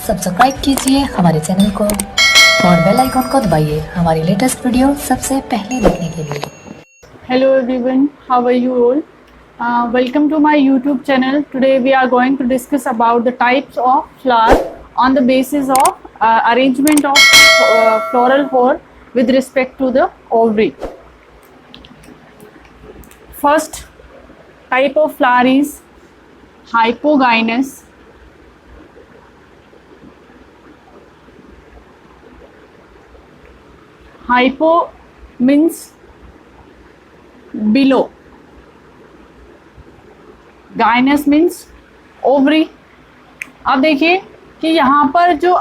Subscribe कीजिए हमारे channel को और बेल आइकॉन को दबाइए हमारी लेटेस्ट वीडियो सबसे पहले देखने के लिए। Hello everyone, how are you all? Welcome to my YouTube channel. Today we are going to discuss about the types of flower on the basis of arrangement of floral whorl with respect to the ovary. First type of flower is hypogynous. Hypo means below, gynous means ovary. अब देखिए कि यहाँ पर जो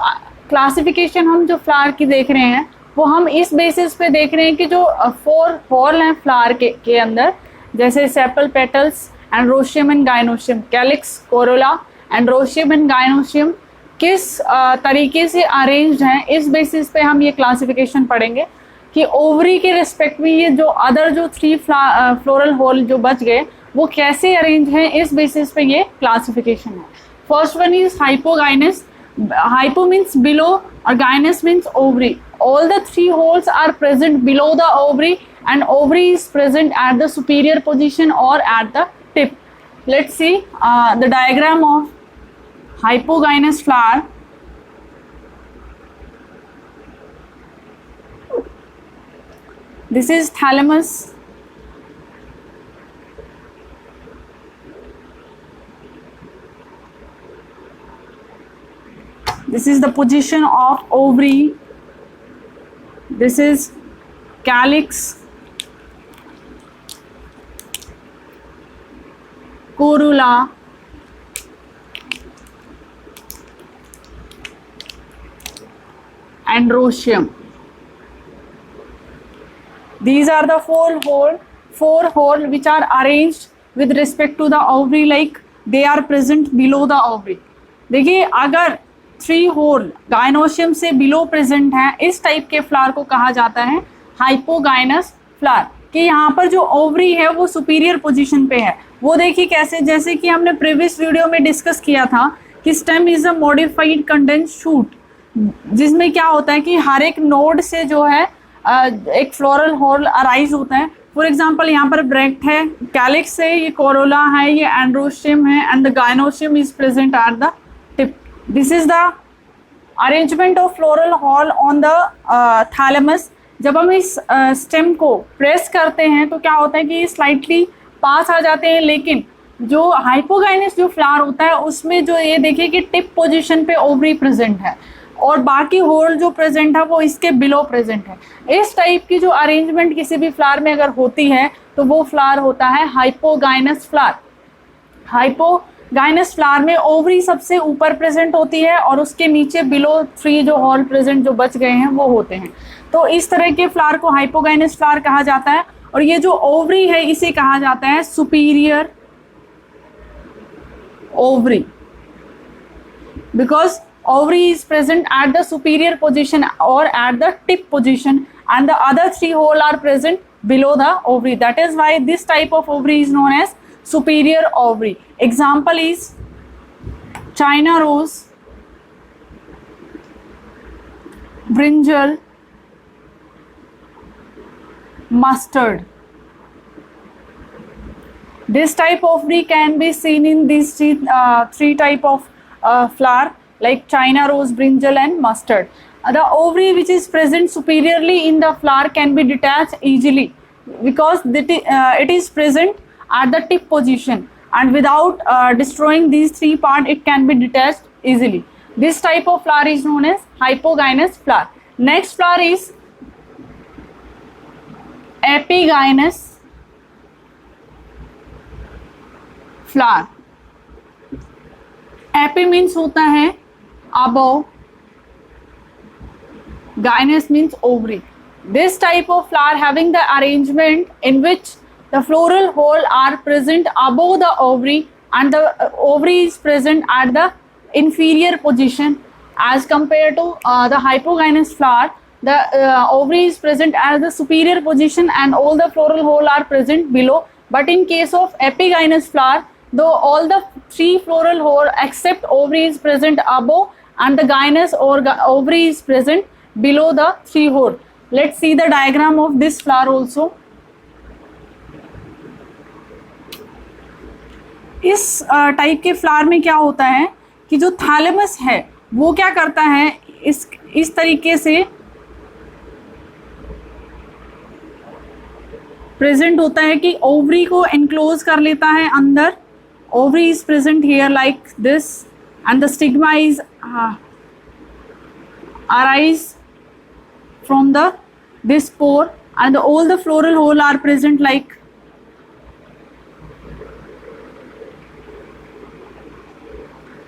classification हम जो flower की देख रहे हैं वो हम इस बेसिस पे देख रहे हैं कि जो 4 हॉर्ल हैं फ्लावर के अंदर, जैसे sepal petals, androecium and gynoecium, calyx, Corolla, androecium and gynoecium किस तरीके से अरेंज्ड हैं, इस बेसिस पे हम ये क्लासिफिकेशन पढ़ेंगे कि ओवरी के रिस्पेक्ट में ये जो अदर जो 3 फ्लोरल होल जो बच गए वो कैसे अरेंज हैं, इस बेसिस पे ये क्लासिफिकेशन है। First one is hypogynous. Hypo means below और gynous means ovary. All the 3 whorls are present below the ovary and ovary is present at the superior position और at the tip. Let's see the diagram of hypogynous flower. This is thalamus. This is the position of ovary. This is calyx, corolla, androecium. These are the 4 hole which are arranged with respect to the ovary, like they are present below the ovary. देखिए अगर 3 whole gynoecium से below present हैं, इस type के flower को कहा जाता है हाइपोगाइनस फ्लावर। कि यहाँ पर जो ओवरी है वो सुपीरियर पोजीशन पे है। वो देखिए कैसे, जैसे कि हमने प्रीवियस वीडियो में डिस्कस किया था कि stem is a modified condense shoot, जिसमें क्या होता है कि हर एक नोड से जो है एक फ्लोरल होल अराइज होता है। फॉर एग्जांपल यहाँ पर ब्रैक्ट है, कैलिक्स है, ये कोरोला है, ये एंड्रोशियम है and the gynoecium is present at the tip. This is the arrangement of floral whorl on the thalamus. जब हम इस स्टेम को प्रेस करते हैं तो क्या होता है कि ये स्लाइटली पास आ जाते हैं, लेकिन जो हाइपोगाइनस जो फ्लावर होता है उसमें जो ये देखिए कि टिप पोजीशन पे ओवरी प्रेजेंट है और बाकी होल जो प्रेजेंट है वो इसके बिलो प्रेजेंट है। इस टाइप की जो अरेंजमेंट किसी भी फ्लावर में अगर होती है तो वो फ्लावर होता है हाइपोगाइनस फ्लावर। हाइपोगाइनस फ्लावर में ओवरी सबसे ऊपर प्रेजेंट होती है और उसके नीचे बिलो 3 जो होल प्रेजेंट जो बच गए हैं वो होते हैं। तो इस तरह के फ्लावर को हाइपोगाइनस फ्लावर कहा जाता है। और ये जो ओवरी है इसे कहा जाता है superior ovary, because ovary is present at the superior position or at the tip position and the other 3 hole are present below the ovary. That is why this type of ovary is known as superior ovary. Example is China rose, brinjal, mustard. This type of ovary can be seen in these 3 type of flower, like China rose, brinjal and mustard. The ovary which is present superiorly in the flower can be detached easily because it is present at the tip position, and without destroying these 3 parts it can be detached easily. This type of flower is known as hypogynous flower. Next flower is epigynous flower. AP means होता है above, gynous means ovary. This type of flower having the arrangement in which the floral hole are present above the ovary and the ovary is present at the inferior position as compared to the hypogynous flower. The ovary is present at the superior position and all the floral hole are present below. But in case of epigynous flower, though all the 3 floral hole except ovary is present above and the gynous or ovary is present below the 3 hole. Let's see the diagram of this flower also. इस type के flower में क्या होता है कि जो thalamus है वो क्या करता है, इस तरीके से प्रेजेंट होता है कि ओवरी को एनक्लोज कर लेता है अंदर. Ovary is present here like this and the stigma is arise from this pore and all the floral hole are present like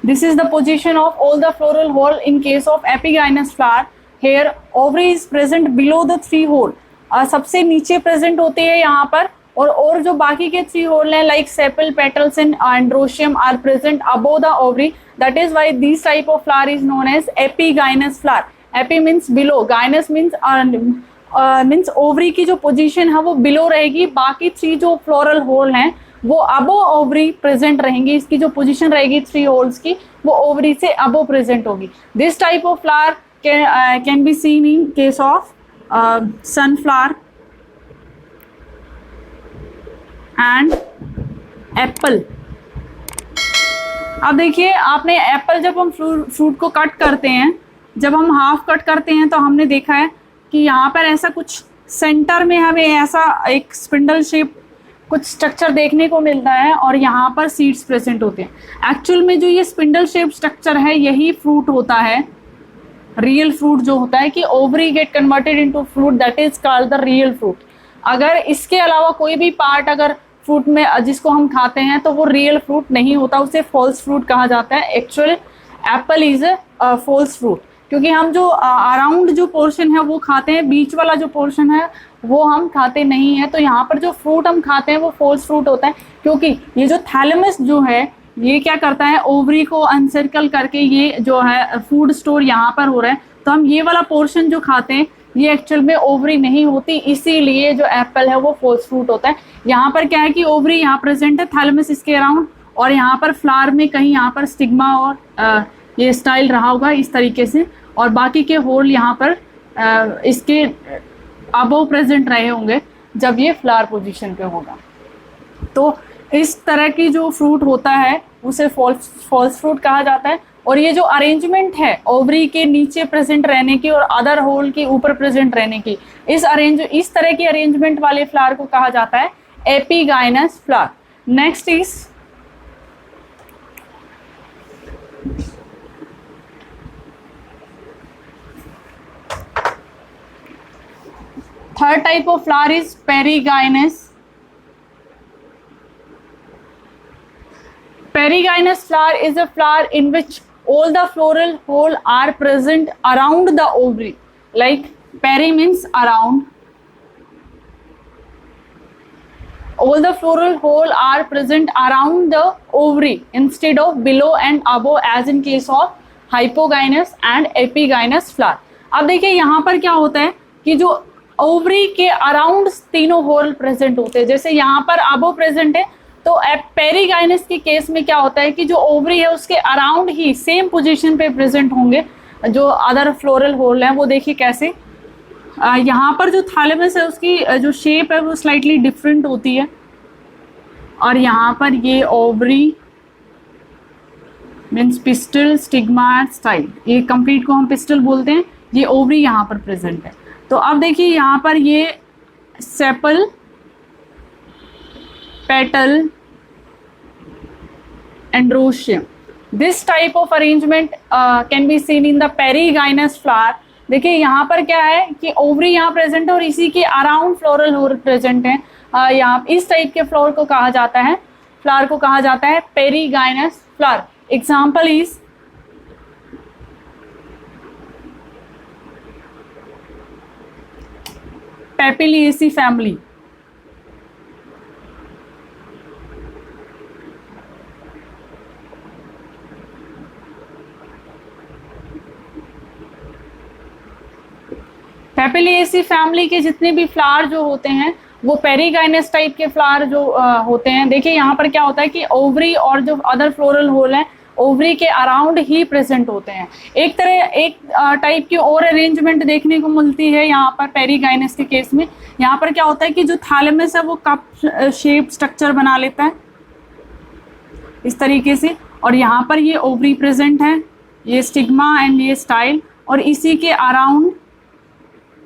this is the position of all the floral hole in case of epigynous flower. Here ovary is present below the 3 hole. सबसे नीचे present होते हैं यहाँ पर, और जो बाकी के 3 होल हैं like sepal, petals and androecium are present above the ovary. That is why this type of flower is known as epigynous flower. Epi means below, gynous means ovary की जो पोजीशन है वो बिलो रहेगी, बाकी 3 जो floral whole हैं वो अबो ovary present रहेंगी. इसकी जो पोजीशन रहेगी 3 होल्स की वो ओवरी से अबो प्रेजेंट होगी. This type of flower can be seen in case of sunflower and Apple. अब देखिए, आपने एप्पल जब हम फ्रूट को कट करते हैं, जब हम हाफ कट करते हैं तो हमने देखा है कि यहाँ पर ऐसा कुछ सेंटर में हमें ऐसा एक स्पिंडल शेप कुछ स्ट्रक्चर देखने को मिलता है और यहाँ पर सीड्स प्रेजेंट होते हैं. एक्चुअल में जो ये स्पिंडल शेप स्ट्रक्चर है यही फ्रूट होता है, रियल फ्रूट जो होता है कि ovary get converted into fruit, that is called the real fruit. अगर इसके अलावा कोई भी पार्ट अगर फ्रूट में जिसको हम खाते हैं तो वो रियल फ्रूट नहीं होता, उसे फॉल्स फ्रूट कहा जाता है. Actual apple is a false fruit, क्योंकि हम जो अराउंड जो पोर्शन है वो खाते हैं, बीच वाला जो पोर्शन है वो हम खाते नहीं है. तो यहाँ पर जो फ्रूट हम खाते हैं वो फॉल्स फ्रूट होता है, क्योंकि ये जो थैलेमस जो है ये क्या करता है, ओवरी को अनसर्कल करके ये जो है फूड स्टोर यहाँ पर हो रहा है. तो हम ये वाला पोर्शन जो खाते हैं ये एक्चुअल में ओवरी नहीं होती, इसीलिए जो एप्पल है वो फॉल्स फ्रूट होता है. यहाँ पर क्या है कि ओवरी यहाँ प्रेजेंट है, थैलेमस इसके अराउंड, और यहाँ पर फ्लावर में कहीं यहाँ पर स्टिग्मा और ये स्टाइल रहा होगा इस तरीके से, और बाकी के होल यहाँ पर इसके अबव प्रेजेंट रहे होंगे जब ये फ्लावर पोजीशन पे होगा. तो इस तरह की जो फ्रूट होता है उसे फॉल्स फ्रूट कहा जाता है. और ये जो अरेंजमेंट है ओवरी के नीचे प्रेजेंट रहने की और अदर होल के ऊपर प्रेजेंट रहने की, इस तरह की अरेंजमेंट वाले फ्लावर को कहा जाता है epigynous flower. Next is third type of flower is perigynous. Perigynous flower is a flower in which all the floral hole are present around the ovary. Like peri means around. All the floral hole are present around the ovary instead of below and above as in case of hypogynous and epigynous flower. अब देखिए यहाँ पर क्या होता है कि जो ovary के अराउंड तीनों होल प्रेजेंट होते हैं. जैसे यहाँ पर अबो प्रेजेंट है, तो पेरीगाइनस के केस में क्या होता है कि जो ओवरी है उसके अराउंड ही सेम पोजीशन पे प्रेजेंट होंगे जो अदर फ्लोरल होल हैं. वो देखिए कैसे, यहाँ पर जो थैलेमस है उसकी जो शेप है वो स्लाइटली डिफरेंट होती है, और यहाँ पर ये ovary means pistol, stigma, style, ये कंप्लीट को हम पिस्टल बोलते हैं. ये ओवरी यहाँ पर प्रेजेंट है. तो अब देखिए यहाँ पर ये sepal, petal, androecium, this type of arrangement can be seen in the perigynous flower. देखिए यहाँ पर क्या है कि ओवरी यहाँ प्रेजेंट है और इसी के अराउंड फ्लोरल होल प्रेजेंट है. यहाँ इस टाइप के फ्लावर को कहा जाता है perigynous flower. Example is Papilionaceae family. Papilionaceae family के जितने भी फ्लावर जो होते हैं वो पेरीगाइनस टाइप के फ्लावर जो होते हैं. देखिए यहाँ पर क्या होता है कि ओवरी और जो अदर फ्लोरल होल हैं ओवरी के अराउंड ही प्रेजेंट होते हैं। एक टाइप की और अरेंजमेंट देखने को मिलती है यहाँ पर पेरीगाइनस के केस में। यहाँ पर क्या होता है कि जो थैलेमस है वो कप शेप स्ट्रक्चर बना लेता है इस तरीके से, और यहाँ पर ये ओवरी प्रेजेंट है, ये स्टिग्मा एंड ये स्टाइल, और इसी के अराउंड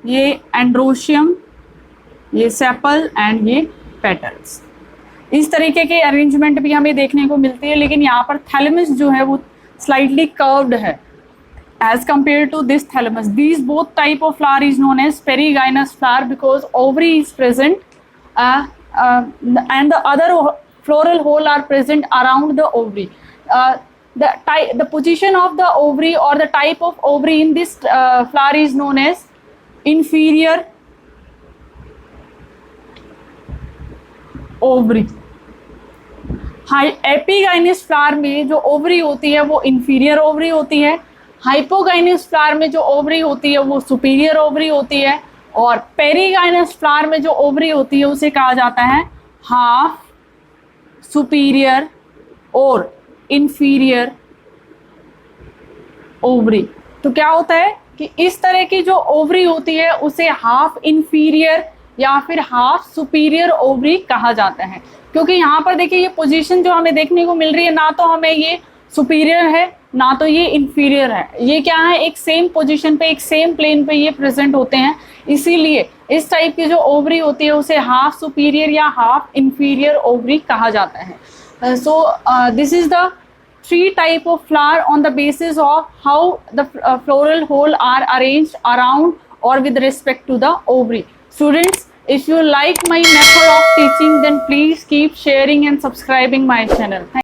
ये एंड्रोशियम, ये सेपल एंड ये पेटल्स। इस तरीके के अरेंजमेंट भी हमें देखने को मिलती है, लेकिन यहाँ पर थैलेमस जो है वो स्लाइटली कर्व्ड है as compared to this thalamus. These both type of flower is known as perigynous flower because ovary is present and the other floral hole are present around the ovary. The position of the ovary or the type of ovary in this flower is known as inferior ovary. Epigynous flower में जो ovary होती है वो inferior ovary होती है, hypogynous flower में जो ovary होती है वो सुपीरियर ओवरी होती है, और पेरीगाइनस फ्लावर में जो ओवरी होती है उसे कहा जाता है हाफ सुपीरियर और इंफीरियर ओवरी। तो क्या होता है कि इस तरह की जो ओवरी होती है उसे हाफ इंफीरियर या फिर हाफ सुपीरियर ओवरी कहा जाता है, क्योंकि यहाँ पर देखिए ये पोजीशन जो हमें देखने को मिल रही है, ना तो हमें ये सुपीरियर है ना तो ये इंफीरियर है, ये क्या है एक सेम पोजीशन पे, एक सेम प्लेन पे ये प्रेजेंट होते हैं। इसीलिए इस टाइप की जो ओवरी होती है उसे हाफ सुपीरियर या हाफ इंफीरियर ओवरी कहा जाता है। So this is the 3 type of flower on the basis of how the floral hole are arranged around or with respect to the ovary. Students, if you like my method of teaching, then please keep sharing and subscribing my channel. Thank